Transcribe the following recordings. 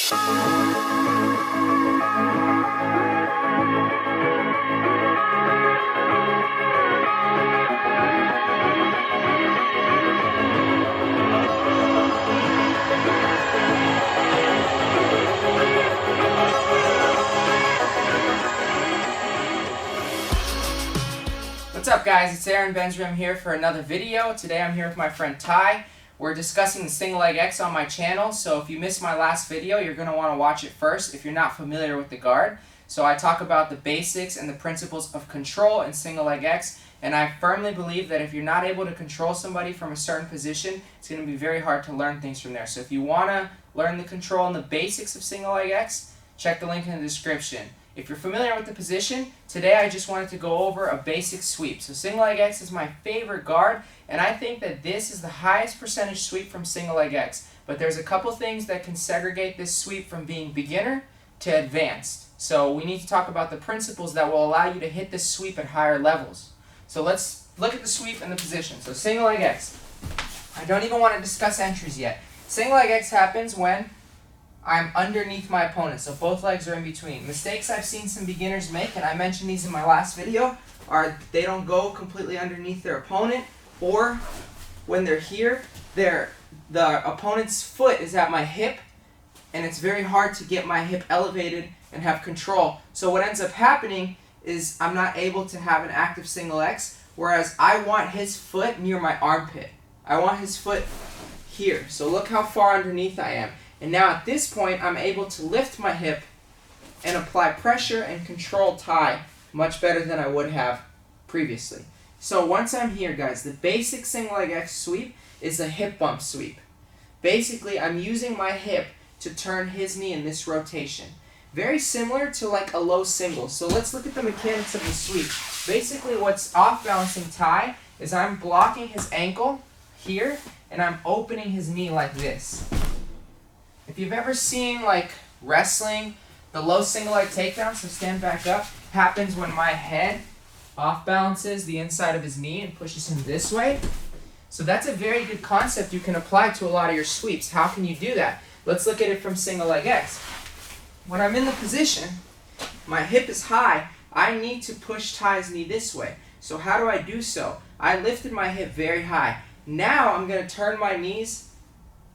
What's up guys, it's Aaron Benjamin here for another video. Today I'm here with my friend Ty. We're discussing the single leg X on my channel, so if you missed my last video, you're going to want to watch it first if you're not familiar with the guard. So I talk about the basics and the principles of control in single leg X, and I firmly believe that if you're not able to control somebody from a certain position, it's going to be very hard to learn things from there. So if you want to learn the control and the basics of single leg X, check the link in the description. If you're familiar with the position, today I just wanted to go over a basic sweep. So single leg X is my favorite guard, and I think that this is the highest percentage sweep from single leg X. But there's a couple things that can segregate this sweep from being beginner to advanced. So we need to talk about the principles that will allow you to hit this sweep at higher levels. So let's look at the sweep and the position. So single leg X. I don't even want to discuss entries yet. Single leg X happens when I'm underneath my opponent, so both legs are in between. Mistakes I've seen some beginners make, and I mentioned these in my last video, are they don't go completely underneath their opponent, or when they're here, the opponent's foot is at my hip, and it's very hard to get my hip elevated and have control. So what ends up happening is I'm not able to have an active single X, whereas I want his foot near my armpit. I want his foot here. So look how far underneath I am. And now at this point, I'm able to lift my hip and apply pressure and control Ty much better than I would have previously. So once I'm here, guys, the basic single leg X sweep is a hip bump sweep. Basically, I'm using my hip to turn his knee in this rotation. Very similar to like a low single. So let's look at the mechanics of the sweep. Basically, what's off balancing Ty is I'm blocking his ankle here, and I'm opening his knee like this. If you've ever seen like wrestling, the low single leg takedown, so stand back up, happens when my head off balances the inside of his knee and pushes him this way. So that's a very good concept you can apply to a lot of your sweeps. How can you do that? Let's look at it from single leg X. When I'm in the position, my hip is high, I need to push Ty's knee this way. So how do I do so? I lifted my hip very high. Now I'm going to turn my knees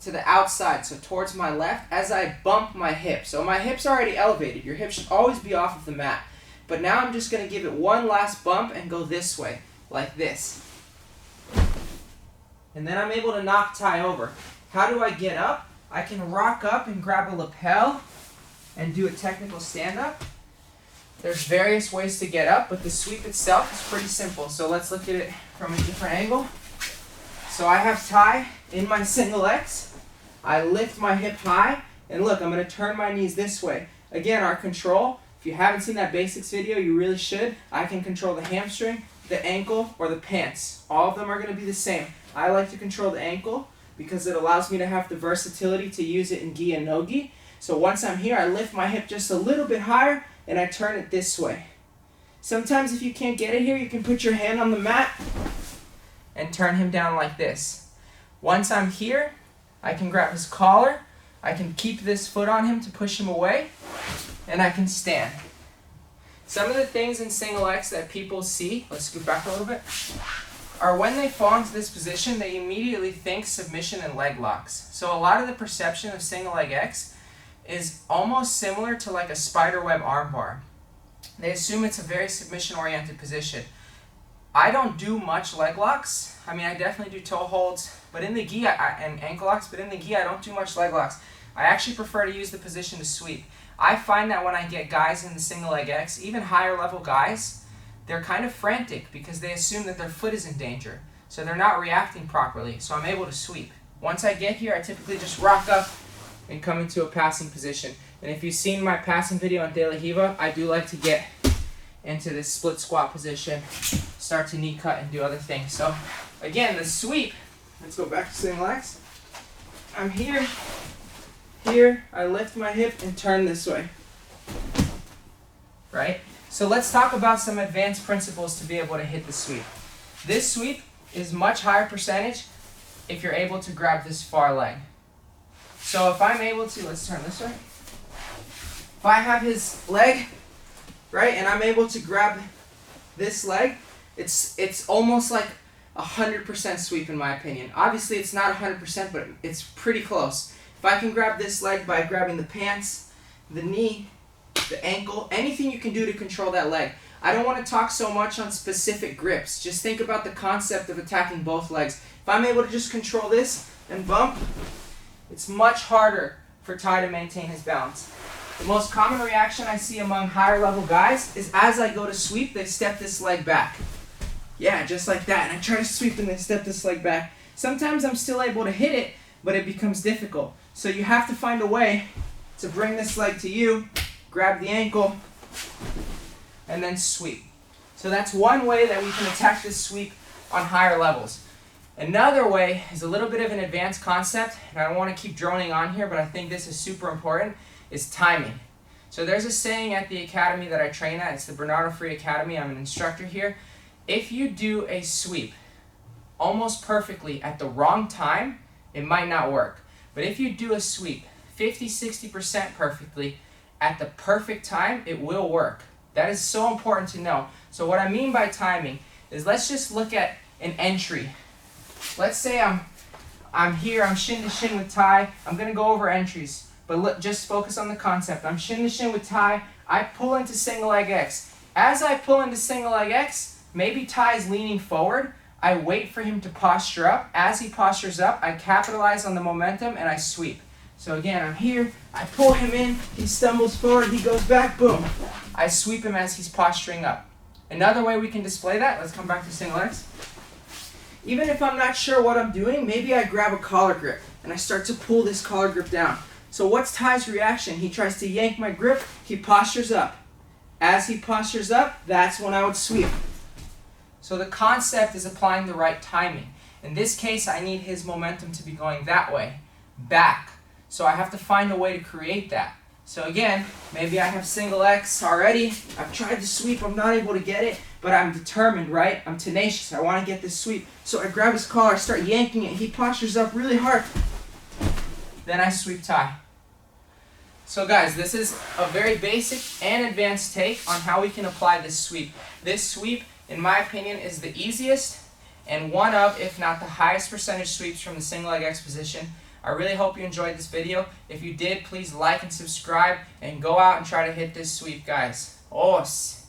to the outside, so towards my left, as I bump my hip. So my hip's already elevated. Your hip should always be off of the mat. But now I'm just going to give it one last bump and go this way, like this. And then I'm able to knock Ty over. How do I get up? I can rock up and grab a lapel and do a technical stand-up. There's various ways to get up, but the sweep itself is pretty simple. So let's look at it from a different angle. So I have Ty in my single X. I lift my hip high, and look, I'm going to turn my knees this way. Again, our control, if you haven't seen that basics video, you really should. I can control the hamstring, the ankle, or the pants. All of them are going to be the same. I like to control the ankle because it allows me to have the versatility to use it in gi and no gi. So once I'm here, I lift my hip just a little bit higher, and I turn it this way. Sometimes if you can't get it here, you can put your hand on the mat and turn him down like this. Once I'm here, I can grab his collar, I can keep this foot on him to push him away, and I can stand. Some of the things in single X that people see, let's scoot back a little bit, are when they fall into this position, they immediately think submission and leg locks. So a lot of the perception of single leg X is almost similar to like a spiderweb armbar. They assume it's a very submission-oriented position. I don't do much leg locks. I mean, I definitely do toe holds, but in the gi and ankle locks, but in the gi I don't do much leg locks. I actually prefer to use the position to sweep. I find that when I get guys in the single leg X, even higher level guys, they're kind of frantic because they assume that their foot is in danger. So they're not reacting properly, so I'm able to sweep. Once I get here, I typically just rock up and come into a passing position. And if you've seen my passing video on De La Hiva, I do like to get into this split squat position, start to knee cut and do other things. So again, the sweep, let's go back to single X. I'm here, I lift my hip and turn this way, right? So let's talk about some advanced principles to be able to hit the sweep. This sweep is much higher percentage if you're able to grab this far leg. So if I'm able to, let's turn this way. if I have his leg, right, and I'm able to grab this leg, it's almost like 100% sweep in my opinion. Obviously it's not 100%, but it's pretty close. If I can grab this leg by grabbing the pants, the knee, the ankle, anything you can do to control that leg. I don't want to talk so much on specific grips. Just think about the concept of attacking both legs. If I'm able to just control this and bump, it's much harder for Ty to maintain his balance. The most common reaction I see among higher level guys is as I go to sweep, they step this leg back. Yeah, just like that. And I try to sweep and they step this leg back. Sometimes I'm still able to hit it, but it becomes difficult. So you have to find a way to bring this leg to you, grab the ankle, and then sweep. So that's one way that we can attack this sweep on higher levels. Another way is a little bit of an advanced concept, and I don't want to keep droning on here, but I think this is super important, is timing. So there's a saying at the academy that I train at, it's the Bernardo Free Academy, I'm an instructor here. If you do a sweep almost perfectly at the wrong time, it might not work. But if you do a sweep 50-60% perfectly at the perfect time, it will work. That is so important to know. So what I mean by timing is, let's just look at an entry. Let's say I'm here, I'm shin to shin with Ty. I'm going to go over entries, but look, just focus on the concept. I'm shin to shin with Ty. I pull into single leg X. As I pull into single leg X, maybe Ty's leaning forward. I wait for him to posture up. As he postures up, I capitalize on the momentum and I sweep. So again, I'm here, I pull him in, he stumbles forward, he goes back, boom. I sweep him as he's posturing up. Another way we can display that, let's come back to single X. Even if I'm not sure what I'm doing, maybe I grab a collar grip and I start to pull this collar grip down. So what's Ty's reaction? He tries to yank my grip, he postures up. As he postures up, that's when I would sweep. So the concept is applying the right timing. In this case, I need his momentum to be going that way, back. So I have to find a way to create that. So again, maybe I have single X already. I've tried to sweep, I'm not able to get it, but I'm determined, right? I'm tenacious, I want to get this sweep. So I grab his collar, I start yanking it, he postures up really hard. Then I sweep Ty. So guys, this is a very basic and advanced take on how we can apply this sweep. This sweep, in my opinion, is the easiest and one of, if not the highest percentage sweeps from the single leg X position. I really hope you enjoyed this video. If you did, please like and subscribe and go out and try to hit this sweep, guys. Os!